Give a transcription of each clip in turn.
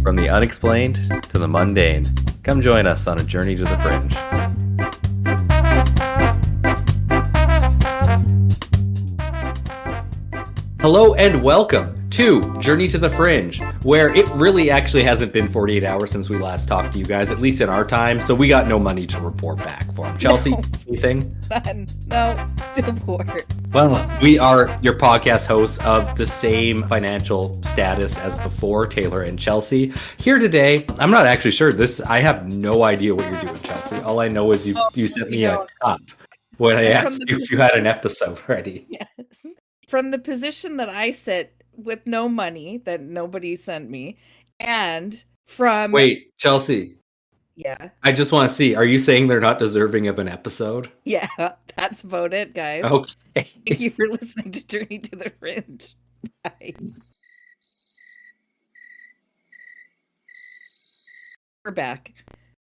From the unexplained to the mundane, come join us on a journey to the fringe. Hello and welcome to Journey to the Fringe, where it really actually hasn't been 48 hours since we last talked to you guys, at least in our time, so we got no money to report back for. Chelsea, anything? No, still poor. Well, we are your podcast hosts of the same financial status as before, Taylor and Chelsea. Here today, I'm not actually sure. I have no idea what you're doing, Chelsea. All I know is you sent me a cup when I asked you if you had an episode ready. Yes. From the position that I sit with no money that nobody sent me, and from... Wait, Chelsea. Yeah. I just want to see, are you saying they're not deserving of an episode? Yeah, that's about it, guys. Okay. Thank you for listening to Journey to the Fringe. Bye. We're back.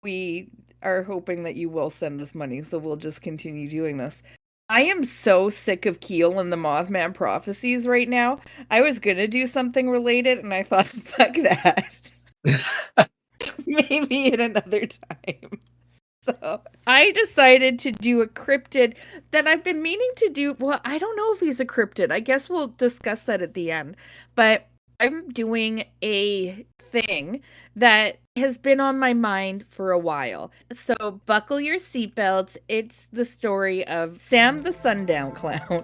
We are hoping that you will send us money, so we'll just continue doing this. I am so sick of Keel and the Mothman prophecies right now. I was going to do something related, and I thought, fuck that. Maybe in another time. So I decided to do a cryptid that I've been meaning to do. Well, I don't know if he's a cryptid. I guess we'll discuss that at the end. But I'm doing a thing that has been on my mind for a while. So buckle your seatbelts. It's the story of Sam the Sandown Clown.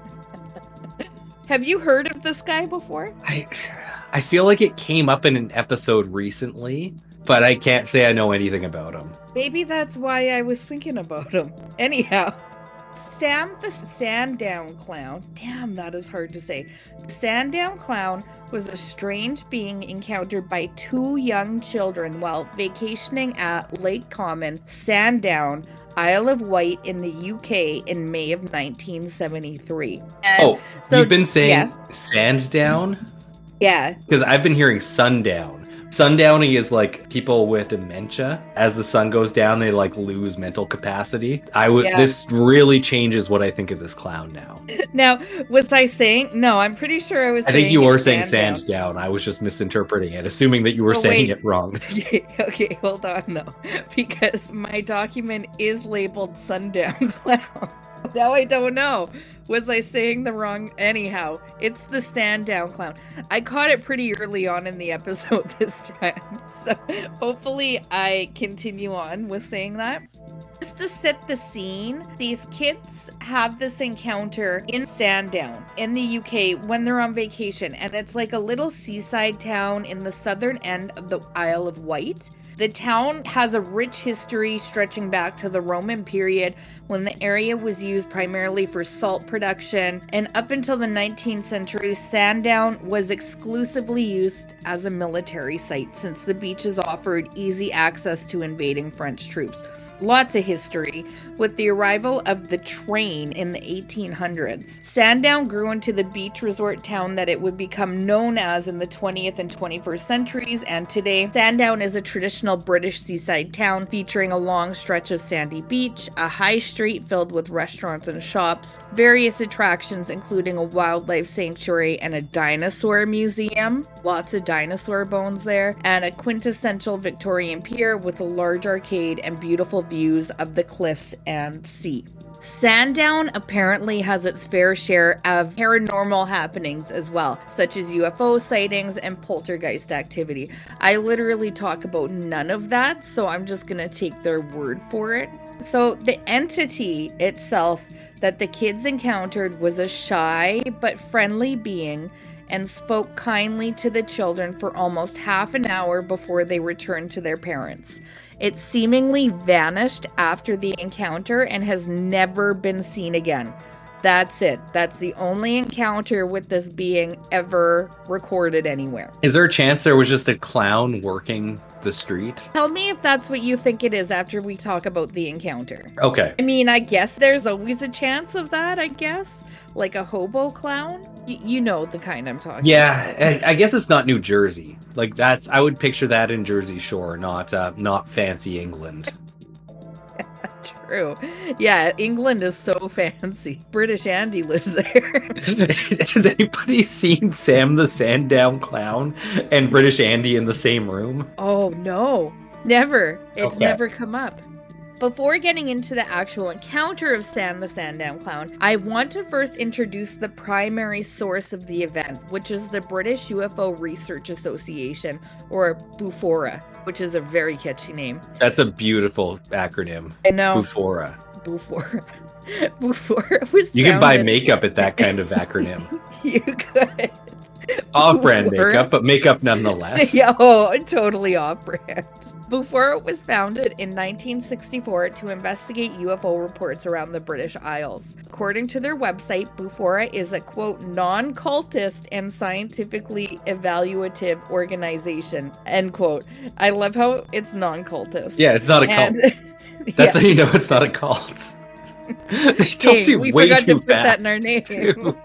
Have you heard of this guy before? I feel like it came up in an episode recently, but I can't say I know anything about him. Maybe that's why I was thinking about him. Anyhow, Sam the Sandown Clown. Damn, that is hard to say. The Sundown Clown was a strange being encountered by two young children while vacationing at Lake Common, Sundown, Isle of Wight in the UK in May of 1973. And so you've been saying Sandown? Yeah. Because I've been hearing Sundown. Sundowning is like people with dementia. As the sun goes down, they like lose mental capacity. This really changes what I think of this clown now. Now, was I saying? No, I'm pretty sure I was saying. I think you were saying Sandown. I was just misinterpreting it, assuming that you were saying it wrong. Okay, hold on though. Because my document is labeled Sundown Clown. Now I don't know. Was I saying the wrong? Anyhow, it's the Sundown Clown. I caught it pretty early on in the episode this time. So hopefully I continue on with saying that. Just to set the scene, these kids have this encounter in Sundown in the UK when they're on vacation. And it's like a little seaside town in the southern end of the Isle of Wight. The town has a rich history stretching back to the Roman period when the area was used primarily for salt production, and up until the 19th century, Sundown was exclusively used as a military site since the beaches offered easy access to invading French troops. Lots of history. With the arrival of the train in the 1800s, Sundown grew into the beach resort town that it would become known as in the 20th and 21st centuries, and today, Sundown is a traditional British seaside town featuring a long stretch of sandy beach, a high street filled with restaurants and shops, various attractions including a wildlife sanctuary and a dinosaur museum, lots of dinosaur bones there, and a quintessential Victorian pier with a large arcade and beautiful views of the cliffs and sea. Sundown apparently has its fair share of paranormal happenings as well, such as UFO sightings and poltergeist activity. I literally talk about none of that, so I'm just going to take their word for it. So the entity itself that the kids encountered was a shy but friendly being and spoke kindly to the children for almost half an hour before they returned to their parents. It seemingly vanished after the encounter and has never been seen again. That's it. That's the only encounter with this being ever recorded anywhere. Is there a chance there was just a clown working the street? Tell me if that's what you think it is after we talk about the encounter. Okay. I mean, I guess there's always a chance of that, I guess. Like a hobo clown. You know the kind I'm talking about. Yeah, I guess it's not New Jersey. Like I would picture that in Jersey Shore, not fancy England. true. Yeah, England is so fancy. British Andy lives there. Has anybody seen Sam the Sandown Clown and British Andy in the same room? Oh, no. Never. It's Okay. never come up. Before getting into the actual encounter of Sam the Sandown Clown, I want to first introduce the primary source of the event, which is the British UFO Research Association, or BUFORA, which is a very catchy name. That's a beautiful acronym. I know. BUFORA. BUFORA. BUFORA was You can buy founded- makeup at that kind of acronym. You could. Off-brand BUFORA. makeup, but makeup nonetheless. Yeah, oh, totally off-brand. BUFORA was founded in 1964 to investigate UFO reports around the British Isles. According to their website, BUFORA is a, quote, non-cultist and scientifically evaluative organization, end quote. I love how it's non-cultist. Yeah, it's not a cult. That's how you know it's not a cult. They told Hey, you we way forgot too to put that fast. in our name. too.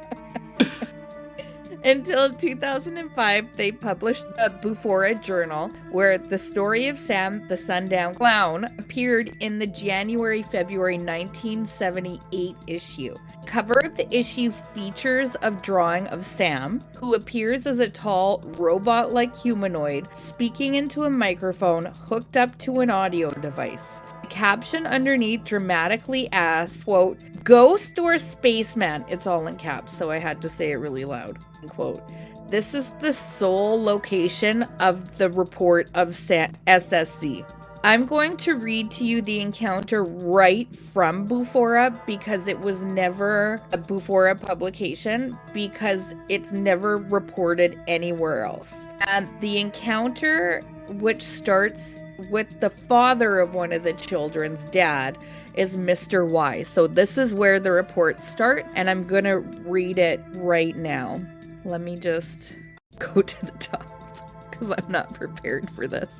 Until 2005, they published the BUFORA Journal, where the story of Sam the Sandown Clown appeared in the January-February 1978 issue. Cover of the issue features a drawing of Sam, who appears as a tall, robot-like humanoid, speaking into a microphone hooked up to an audio device. The caption underneath dramatically asks, quote, "Ghost or spaceman?" It's all in caps, so I had to say it really loud. Quote, "This is the sole location of the report of SSC. I'm going to read to you the encounter right from BUFORA because it was never a BUFORA publication because it's never reported anywhere else. And the encounter, which starts with the father of one of the children's dad, is Mr. Y. So this is where the reports start, and I'm going to read it right now. Let me just go to the top because I'm not prepared for this.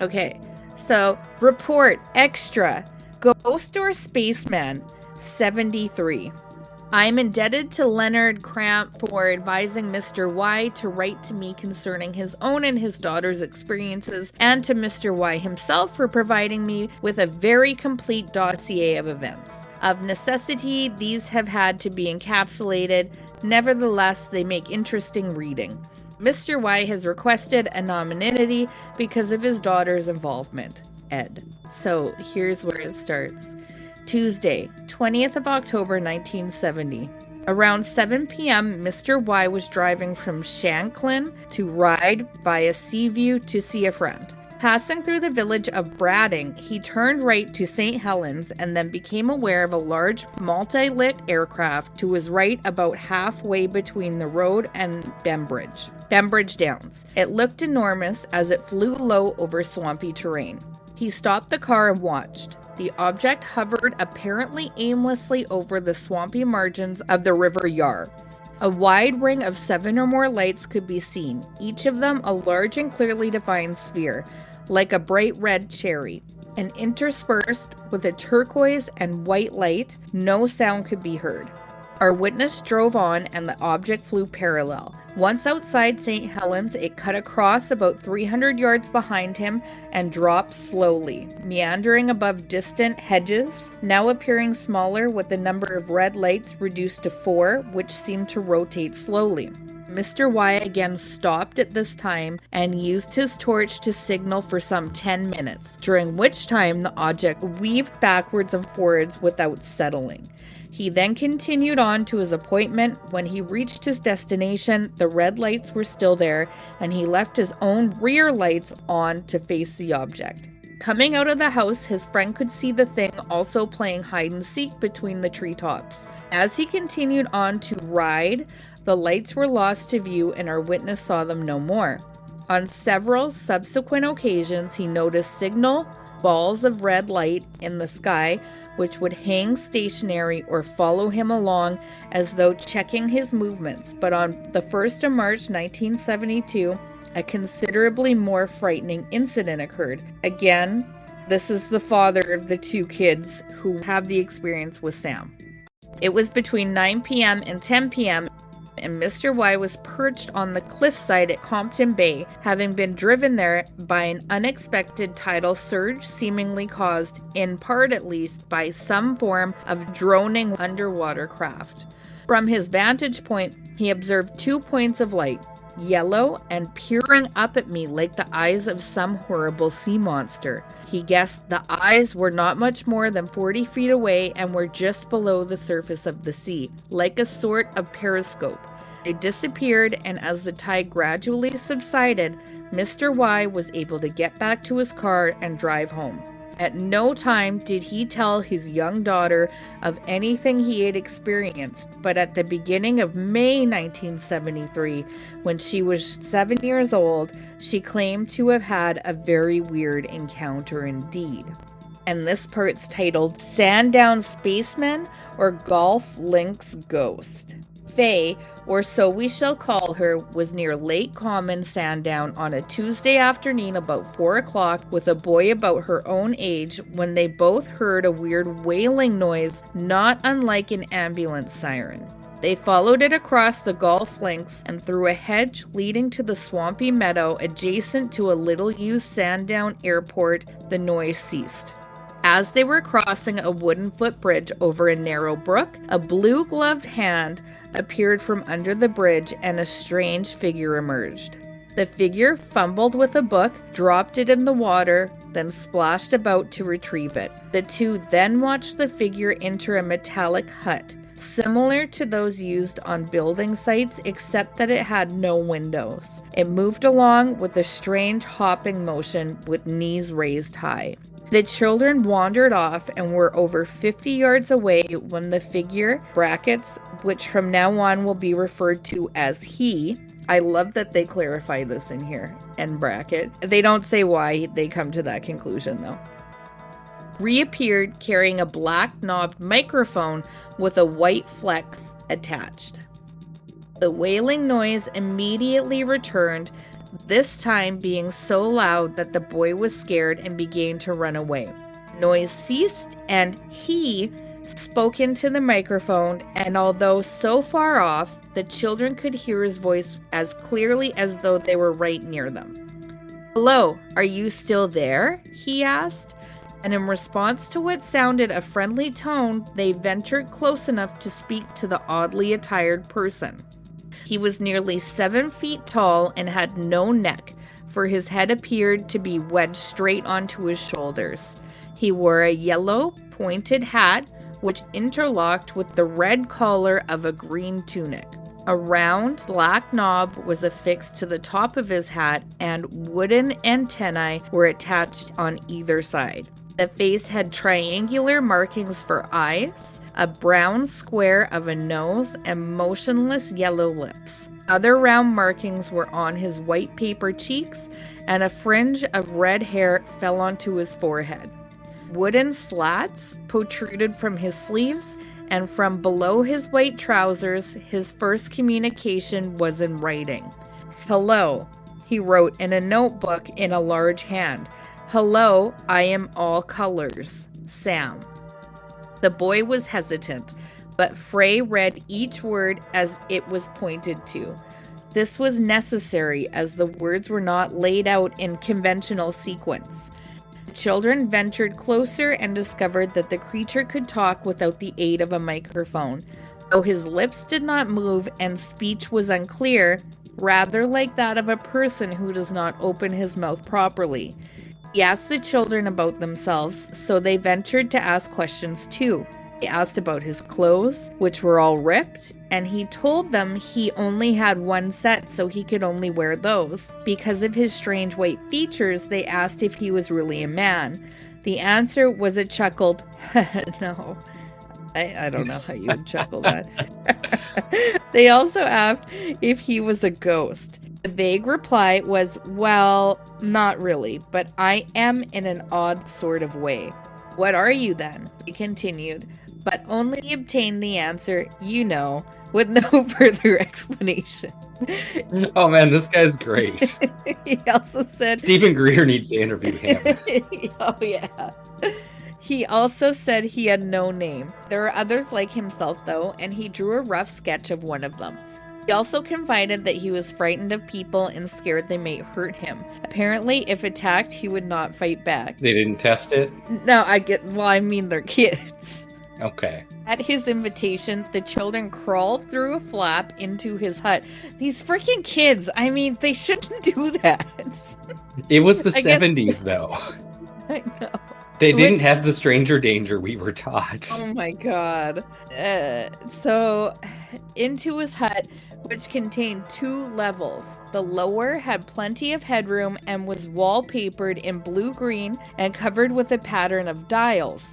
Okay, so report extra. Ghost or spaceman 73. I'm indebted to Leonard Cramp for advising Mr. Y to write to me concerning his own and his daughter's experiences, and to Mr. Y himself for providing me with a very complete dossier of events. Of necessity, these have had to be encapsulated. Nevertheless, they make interesting reading. Mr. Y has requested anonymity because of his daughter's involvement. Ed. So here's where it starts. Tuesday, 20th of October, 1970. Around 7 p.m., Mr. Y was driving from Shanklin to Ryde via Seaview to see a friend. Passing through the village of Brading, he turned right to St. Helens and then became aware of a large multi-lit aircraft to his right about halfway between the road and Bembridge Downs. It looked enormous as it flew low over swampy terrain. He stopped the car and watched. The object hovered apparently aimlessly over the swampy margins of the River Yar. A wide ring of 7 or more lights could be seen, each of them a large and clearly defined sphere, like a bright red cherry. And interspersed with a turquoise and white light, no sound could be heard. Our witness drove on and the object flew parallel. Once outside St. Helens, it cut across about 300 yards behind him and dropped slowly, meandering above distant hedges, now appearing smaller with the number of red lights reduced to 4, which seemed to rotate slowly. Mr. Y again stopped at this time and used his torch to signal for some 10 minutes, during which time the object weaved backwards and forwards without settling. He then continued on to his appointment. When he reached his destination, the red lights were still there, and he left his own rear lights on to face the object. Coming out of the house, his friend could see the thing also playing hide-and-seek between the treetops. As he continued on to Ryde, the lights were lost to view and our witness saw them no more. On several subsequent occasions, he noticed signal balls of red light in the sky, which would hang stationary or follow him along as though checking his movements. But on the 1st of March 1972, a considerably more frightening incident occurred. Again, this is the father of the 2 kids who have the experience with Sam. It was between 9 p.m. and 10 p.m. And Mr. Y was perched on the cliffside at Compton Bay, having been driven there by an unexpected tidal surge, seemingly caused, in part at least, by some form of droning underwater craft. From his vantage point, he observed 2 points of light, yellow and peering up at me like the eyes of some horrible sea monster. He guessed the eyes were not much more than 40 feet away and were just below the surface of the sea, like a sort of periscope. They disappeared, and as the tide gradually subsided, Mr. Y was able to get back to his car and drive home. At no time did he tell his young daughter of anything he had experienced, but at the beginning of May 1973, when she was 7 years old, she claimed to have had a very weird encounter indeed. And this part's titled Sandown Spaceman or Golf Links Ghost. Faye, or so we shall call her, was near Lake Common, Sundown, on a Tuesday afternoon about 4 o'clock with a boy about her own age when they both heard a weird wailing noise, not unlike an ambulance siren. They followed it across the golf links and through a hedge leading to the swampy meadow adjacent to a little-used Sundown airport. The noise ceased. As they were crossing a wooden footbridge over a narrow brook, a blue-gloved hand appeared from under the bridge and a strange figure emerged. The figure fumbled with a book, dropped it in the water, then splashed about to retrieve it. The two then watched the figure enter a metallic hut, similar to those used on building sites except that it had no windows. It moved along with a strange hopping motion with knees raised high. The children wandered off and were over 50 yards away when the figure, brackets, which from now on will be referred to as he. I love that they clarify this in here, and bracket. They don't say why they come to that conclusion though. Reappeared carrying a black knobbed microphone with a white flex attached. The wailing noise immediately returned, this time being so loud that the boy was scared and began to run away. Noise ceased and he spoke into the microphone, and although so far off, the children could hear his voice as clearly as though they were right near them. "Hello, are you still there?" he asked, and in response to what sounded a friendly tone, they ventured close enough to speak to the oddly attired person. He was nearly 7 feet tall and had no neck, for his head appeared to be wedged straight onto his shoulders. He wore a yellow, pointed hat, which interlocked with the red collar of a green tunic. A round, black knob was affixed to the top of his hat, and wooden antennae were attached on either side. The face had triangular markings for eyes, a brown square of a nose, and motionless yellow lips. Other round markings were on his white paper cheeks, and a fringe of red hair fell onto his forehead. Wooden slats protruded from his sleeves, and from below his white trousers, his first communication was in writing. "Hello," he wrote in a notebook in a large hand. "Hello, I am all colors. Sam." The boy was hesitant, but Frey read each word as it was pointed to. This was necessary as the words were not laid out in conventional sequence. The children ventured closer and discovered that the creature could talk without the aid of a microphone. Though his lips did not move and speech was unclear, rather like that of a person who does not open his mouth properly. He asked the children about themselves, so they ventured to ask questions too. He asked about his clothes, which were all ripped, and he told them he only had one set, so he could only wear those. Because of his strange white features, they asked if he was really a man. The answer was a chuckled, "No." I don't know how you would chuckle that. They also asked if he was a ghost. The vague reply was, "Well, not really, but I am in an odd sort of way." "What are you then?" He continued, but only obtained the answer, "You know," with no further explanation. Oh man, this guy's great. He also said... Stephen Greer needs to interview him. Oh yeah. He also said he had no name. There are others like himself though, and he drew a rough sketch of one of them. He also confided that he was frightened of people and scared they might hurt him. Apparently, if attacked, he would not fight back. They didn't test it? No, I mean they're kids. Okay. At his invitation, the children crawled through a flap into his hut. These freaking kids, I mean, they shouldn't do that. It was the 70s, though. I know. They didn't have the stranger danger we were taught. Oh my god. So, into his hut, which contained 2 levels. The lower had plenty of headroom and was wallpapered in blue-green and covered with a pattern of dials.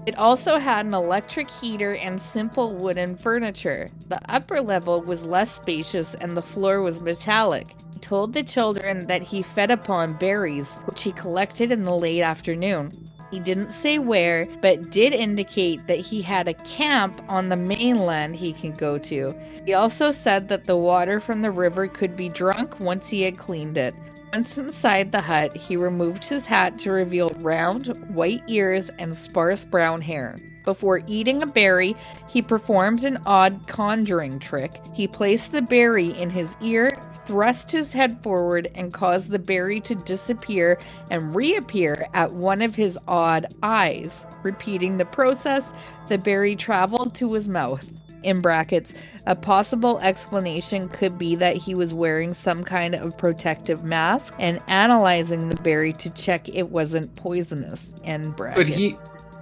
It also had an electric heater and simple wooden furniture. The upper level was less spacious and the floor was metallic. He told the children that he fed upon berries, which he collected in the late afternoon. He didn't say where, but did indicate that he had a camp on the mainland he could go to. He also said that the water from the river could be drunk once he had cleaned it. Once inside the hut, he removed his hat to reveal round, white ears and sparse brown hair. Before eating a berry, he performed an odd conjuring trick. He placed the berry in his ear, thrust his head forward, and caused the berry to disappear and reappear at one of his odd eyes. Repeating the process, the berry traveled to his mouth. In brackets, a possible explanation could be that he was wearing some kind of protective mask and analyzing the berry to check it wasn't poisonous. End bracket.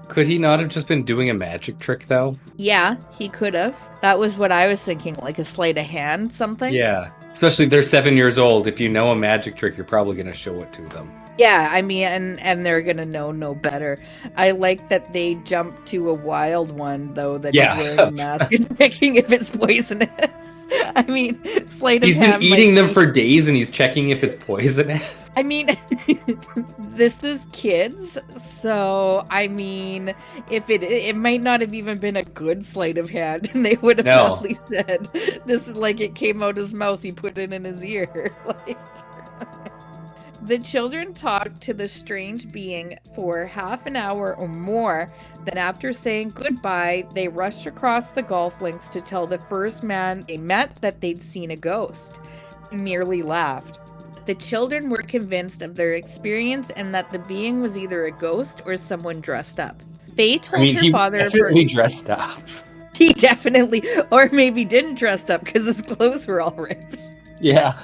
Could he not have just been doing a magic trick, though? Yeah, he could have. That was what I was thinking, like a sleight of hand, something. Yeah. Especially if they're 7 years old. If you know a magic trick, you're probably going to show it to them. Yeah, I mean, and they're going to know no better. I like that they jumped to a wild one, though, that he's wearing a mask and checking if it's poisonous. I mean, sleight of hand. He's been eating them for days and he's checking if it's poisonous. I mean, this is kids, so, I mean, if it might not have even been a good sleight of hand, and they would have probably said, this is like it came out his mouth, he put it in his ear. Like, the children talked to the strange being for half an hour or more. Then after saying goodbye, they rushed across the golf links to tell the first man they met that they'd seen a ghost. He merely laughed. The children were convinced of their experience and that the being was either a ghost or someone dressed up. Faye told her father... He definitely dressed up. He definitely... Or maybe didn't dress up because his clothes were all ripped. Yeah.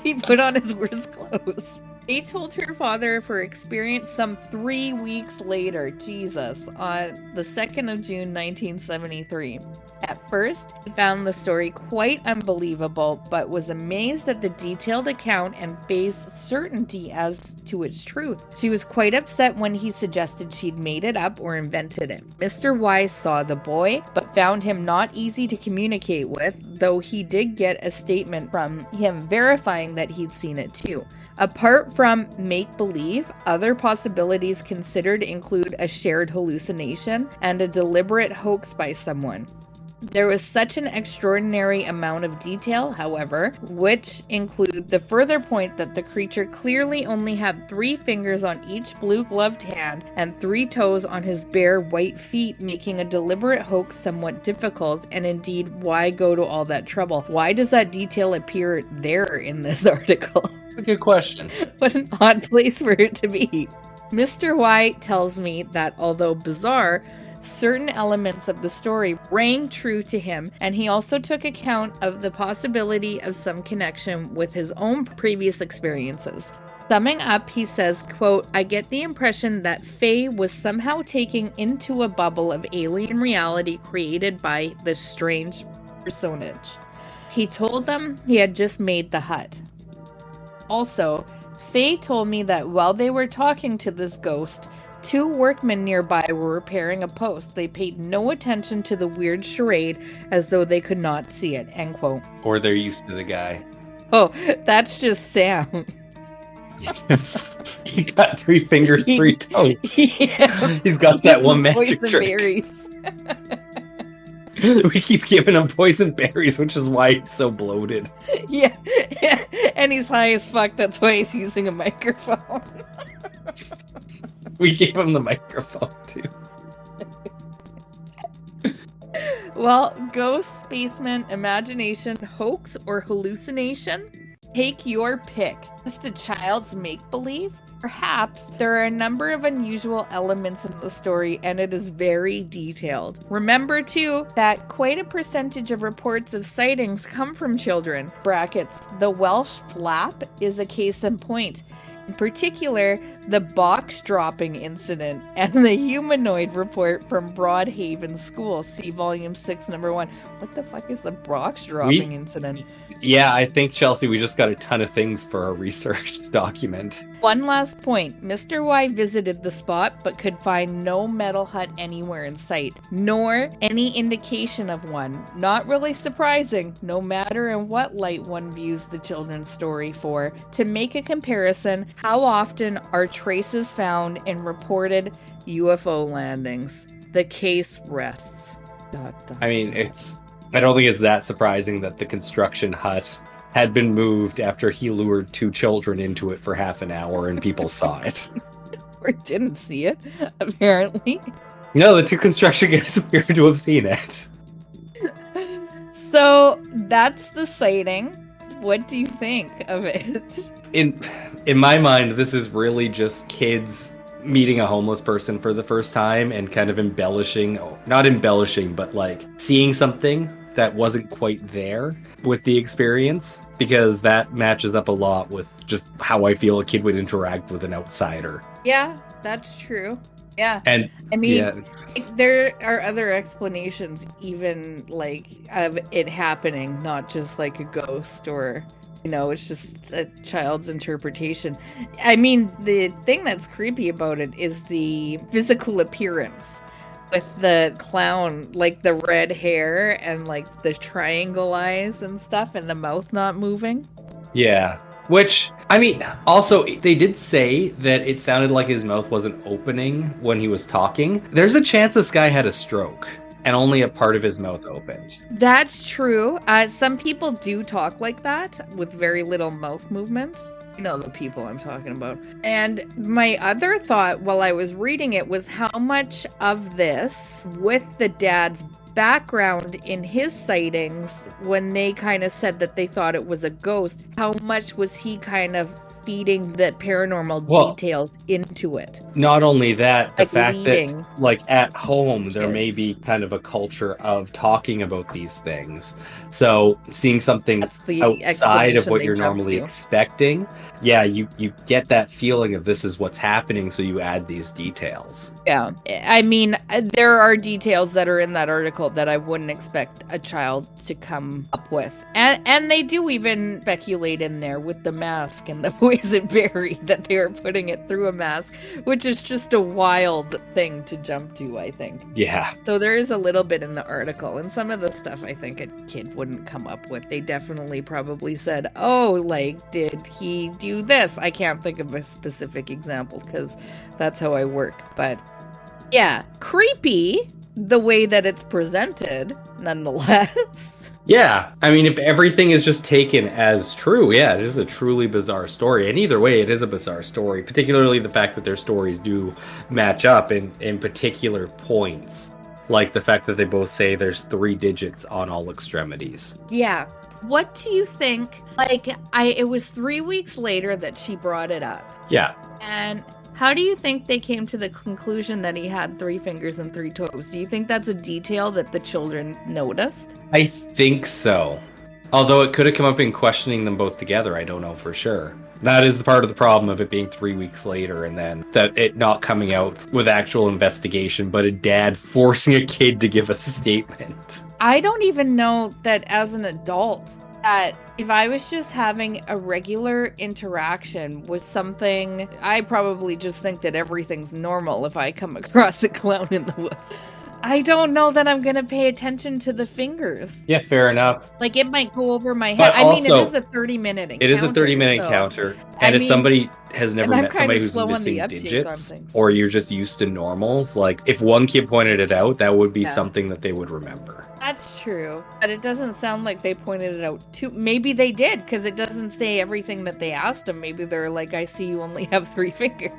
He put on his worst clothes. They told her father of her experience some 3 weeks later, Jesus, on the 2nd of June, 1973. At first, he found the story quite unbelievable, but was amazed at the detailed account and Faye's certainty as to its truth. She was quite upset when he suggested she'd made it up or invented it. Mr. Wise saw the boy, but found him not easy to communicate with, though he did get a statement from him verifying that he'd seen it too. Apart from make-believe, other possibilities considered include a shared hallucination and a deliberate hoax by someone. There was such an extraordinary amount of detail, however, which include the further point that the creature clearly only had 3 fingers on each blue-gloved hand and 3 toes on his bare white feet, making a deliberate hoax somewhat difficult, and indeed, why go to all that trouble? Why does that detail appear there in this article? A good question. What an odd place for it to be. Mr. White tells me that, although bizarre, certain elements of the story rang true to him, and he also took account of the possibility of some connection with his own previous experiences. Summing up, he says, quote, I get the impression that Faye was somehow taken into a bubble of alien reality created by this strange personage. He told them he had just made the hut. Also, Faye told me that while they were talking to this ghost, 2 workmen nearby were repairing a post. They paid no attention to the weird charade as though they could not see it, end quote. Or they're used to the guy. Oh, that's just Sam. He got 3 fingers, 3 toes. Yeah. He's got that one magic Poison trick. berries. We keep giving him poison berries, which is why he's so bloated. Yeah. And he's high as fuck. That's why he's using a microphone. We gave him the microphone, too. Well, ghost, basement, imagination, hoax, or hallucination? Take your pick. Just a child's make-believe? Perhaps there are a number of unusual elements in the story, and it is very detailed. Remember, too, that quite a percentage of reports of sightings come from children. Brackets. The Welsh flap is a case in point. In particular, the box dropping incident and the humanoid report from Broadhaven School. See Volume 6, Number 1. What the fuck is the box dropping incident? Yeah, I think, Chelsea, we just got a ton of things for our research document. One last point. Mr. Y visited the spot but could find no metal hut anywhere in sight, nor any indication of one. Not really surprising, no matter in what light one views the children's story for. To make a comparison, how often are traces found in reported UFO landings? The case rests. ... I mean, I don't think it's that surprising that the construction hut had been moved after he lured 2 children into it for half an hour and people saw it. Or didn't see it, apparently. No, the 2 construction guys appear to have seen it. So that's the sighting. What do you think of it? In my mind, this is really just kids meeting a homeless person for the first time and kind of not embellishing, but like seeing something that wasn't quite there with the experience, because that matches up a lot with just how I feel a kid would interact with an outsider. Yeah, that's true. Yeah. And I mean, there are other explanations, even like of it happening, not just like a ghost or, it's just a child's interpretation. I mean, the thing that's creepy about it is the physical appearance with the clown, like the red hair and like the triangle eyes and stuff and the mouth not moving. Yeah. Which, I mean, also, they did say that it sounded like his mouth wasn't opening when he was talking. There's a chance this guy had a stroke and only a part of his mouth opened. That's true. Some people do talk like that with very little mouth movement. You know the people I'm talking about. And my other thought while I was reading it was how much of this, with the dad's background in his sightings, when they kind of said that they thought it was a ghost, how much was he kind of feeding the paranormal details into it? Not only that, the fact leading that, like, at home, there may be kind of a culture of talking about these things. So seeing something outside of what you're normally expecting, you get that feeling of this is what's happening, so you add these details. Yeah. I mean, there are details that are in that article that I wouldn't expect a child to come up with. And they do even speculate in there with the mask and the boysenberry that they are putting it through a mask, which is just a wild thing to jump to, I think. Yeah. So there is a little bit in the article, and some of the stuff I think a kid wouldn't come up with. They definitely probably said, oh, like, did he do this? I can't think of a specific example because that's how I work. But yeah, creepy the way that it's presented, nonetheless. Yeah, I mean, if everything is just taken as true, it is a truly bizarre story. And either way, it is a bizarre story, particularly the fact that their stories do match up in particular points. Like the fact that they both say there's 3 digits on all extremities. Yeah. What do you think? Like, it was 3 weeks later that she brought it up. Yeah. And how do you think they came to the conclusion that he had 3 fingers and 3 toes? Do you think that's a detail that the children noticed? I think so. Although it could have come up in questioning them both together, I don't know for sure. That is the part of the problem of it being 3 weeks later and then that it not coming out with actual investigation, but a dad forcing a kid to give a statement. I don't even know that as an adult, that if I was just having a regular interaction with something, I probably just think that everything's normal if I come across a clown in the woods. I don't know that I'm going to pay attention to the fingers. Yeah, fair enough. Like, it might go over my head. I mean, it is a 30-minute encounter. It is a 30-minute encounter. And if somebody has never met somebody who's missing digits, or you're just used to normals, like, if one kid pointed it out, that would be something that they would remember. That's true. But it doesn't sound like they pointed it out too. Maybe they did, because it doesn't say everything that they asked him. Maybe they're like, I see you only have 3 fingers.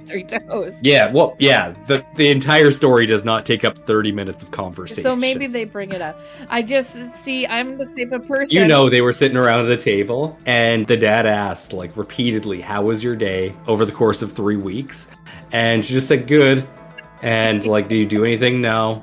3 toes. Yeah, well, yeah, the entire story does not take up 30 minutes of conversation. So maybe they bring it up. I'm the type of person. You know, they were sitting around the table, and the dad asked, like, repeatedly, how was your day over the course of 3 weeks? And she just said, good. And, like, do you do anything? No.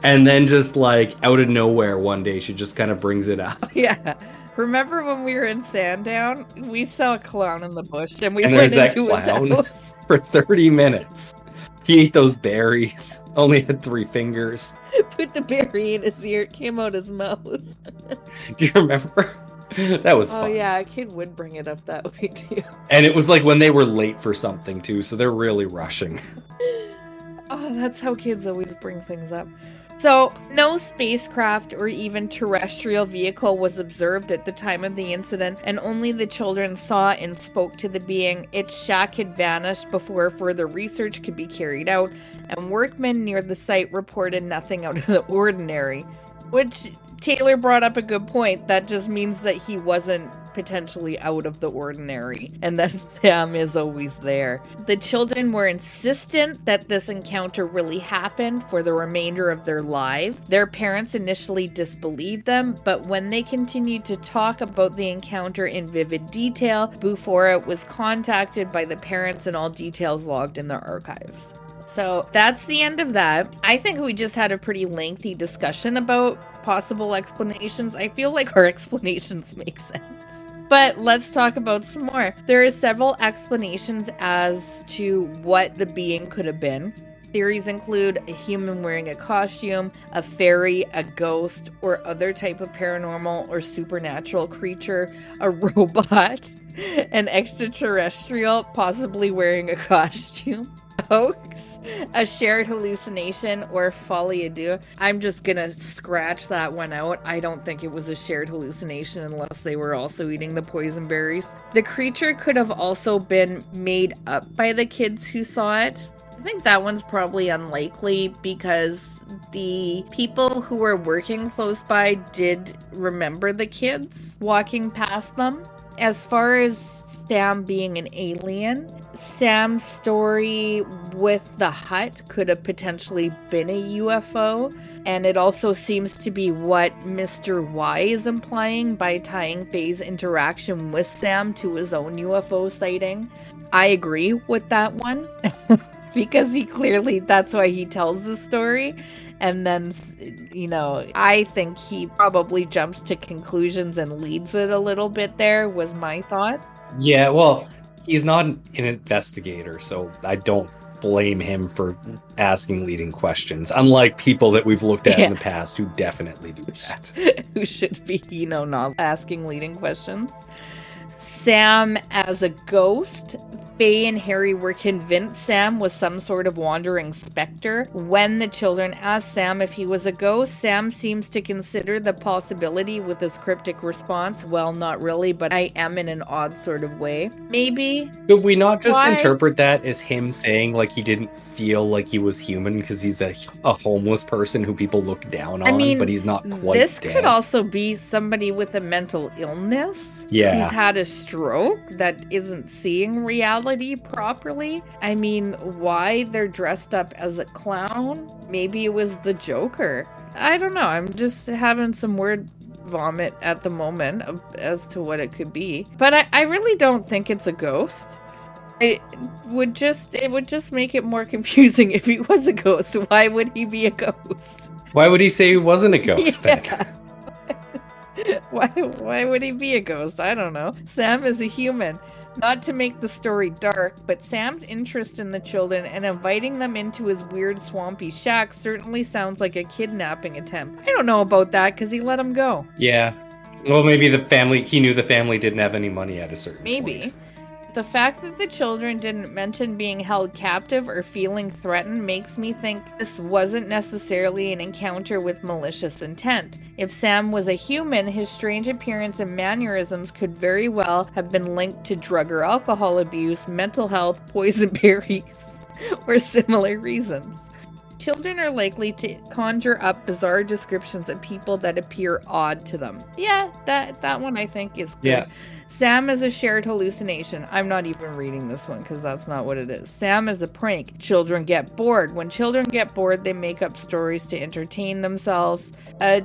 And then just, like, out of nowhere one day, she just kind of brings it up. Yeah. Remember when we were in Sundown? We saw a clown in the bush, and we And went there's that into his clown house. for 30 minutes. He ate those berries, only had 3 fingers. Put the berry in his ear, it came out his mouth. Do you remember? That was fun. Oh yeah, a kid would bring it up that way too. And it was like when they were late for something too, so they're really rushing. Oh, that's how kids always bring things up. So, no spacecraft or even terrestrial vehicle was observed at the time of the incident, and only the children saw and spoke to the being. Its shack had vanished before further research could be carried out, and workmen near the site reported nothing out of the ordinary. Which, Taylor brought up a good point. That just means that he wasn't potentially out of the ordinary, and that Sam is always there. The children were insistent that this encounter really happened for the remainder of their lives. Their parents initially disbelieved them, but when they continued to talk about the encounter in vivid detail, Bufora was contacted by the parents and all details logged in their archives. So that's the end of that. I think we just had a pretty lengthy discussion about possible explanations. I feel like our explanations make sense. But let's talk about some more. There are several explanations as to what the being could have been. Theories include a human wearing a costume, a fairy, a ghost, or other type of paranormal or supernatural creature, a robot, an extraterrestrial, possibly wearing a costume, hoax, a shared hallucination, or folie à deux. I'm just gonna scratch that one out. I don't think it was a shared hallucination unless they were also eating the poison berries. The creature could have also been made up by the kids who saw it. I think that one's probably unlikely because the people who were working close by did remember the kids walking past them. As far as Sam being an alien, Sam's story with the hut could have potentially been a UFO, and it also seems to be what Mr. Y is implying by tying Faye's interaction with Sam to his own UFO sighting. I agree with that one, because that's why he tells the story. And then, I think he probably jumps to conclusions and leads it a little bit there, was my thought. Yeah, well, he's not an investigator, so I don't blame him for asking leading questions, unlike people that we've looked at in the past who definitely do that. Who should be, not asking leading questions. Sam as a ghost. Faye and Harry were convinced Sam was some sort of wandering specter. When the children asked Sam if he was a ghost, Sam seems to consider the possibility with his cryptic response, well, not really, but I am in an odd sort of way. Maybe. Could we not just interpret that as him saying, like, he didn't feel like he was human because he's a homeless person who people look down on, but he's not quite this dead? Could also be somebody with a mental illness. Yeah. Who's had a stroke that isn't seeing reality properly. I mean, why they're dressed up as a clown? Maybe it was the Joker. I don't know. I'm just having some word vomit at the moment as to what it could be. But I really don't think it's a ghost. It would just make it more confusing if he was a ghost. Why would he be a ghost? Why would he say he wasn't a ghost then? Why would he be a ghost? I don't know. Sam is a human. Not to make the story dark, but Sam's interest in the children and inviting them into his weird swampy shack certainly sounds like a kidnapping attempt. I don't know about that because he let them go. Yeah. Well, maybe he knew the family didn't have any money at a certain point. The fact that the children didn't mention being held captive or feeling threatened makes me think this wasn't necessarily an encounter with malicious intent. If Sam was a human, his strange appearance and mannerisms could very well have been linked to drug or alcohol abuse, mental health, poison berries, or similar reasons. Children are likely to conjure up bizarre descriptions of people that appear odd to them. Yeah, that one I think is good. Yeah. Sam is a shared hallucination. I'm not even reading this one because that's not what it is. Sam is a prank. Children get bored. When children get bored, they make up stories to entertain themselves.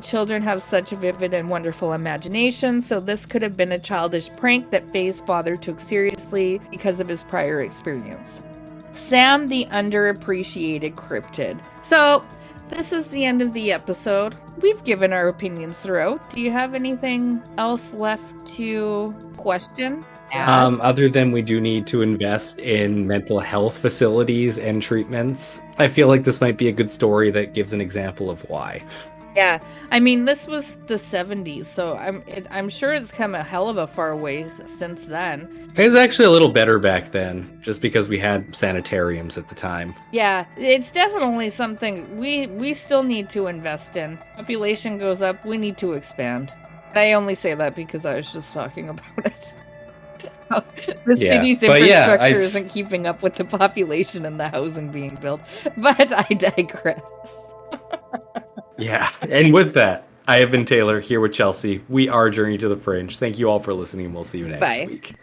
Children have such a vivid and wonderful imagination, so this could have been a childish prank that Faye's father took seriously because of his prior experience. Sam the underappreciated cryptid. So, this is the end of the episode. We've given our opinions throughout. Do you have anything else left to question? Other than we do need to invest in mental health facilities and treatments, I feel like this might be a good story that gives an example of why. Yeah, I mean, this was the 70s, so I'm sure it's come a hell of a far ways since then. It was actually a little better back then, just because we had sanitariums at the time. Yeah, it's definitely something we still need to invest in. Population goes up, we need to expand. I only say that because I was just talking about it. The city's infrastructure isn't keeping up with the population and the housing being built, but I digress. Yeah, and with that, I have been Taylor, here with Chelsea. We are Journey to the Fringe. Thank you all for listening. We'll see you next week.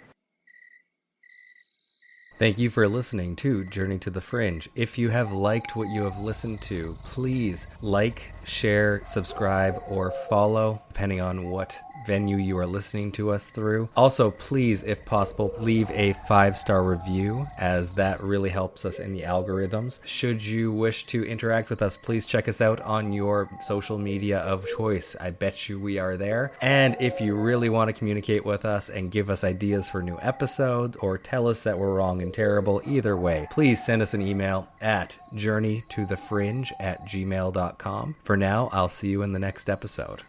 Thank you for listening to Journey to the Fringe. If you have liked what you have listened to, please like, share, subscribe, or follow, depending on what venue you are listening to us through. Also, please, if possible, leave a 5-star review, as that really helps us in the algorithms. Should you wish to interact with us, please check us out on your social media of choice. I bet you we are there. And if you really want to communicate with us and give us ideas for new episodes, or tell us that we're wrong and terrible, either way, please send us an email at journeytothefringe@gmail.com. For now, I'll see you in the next episode.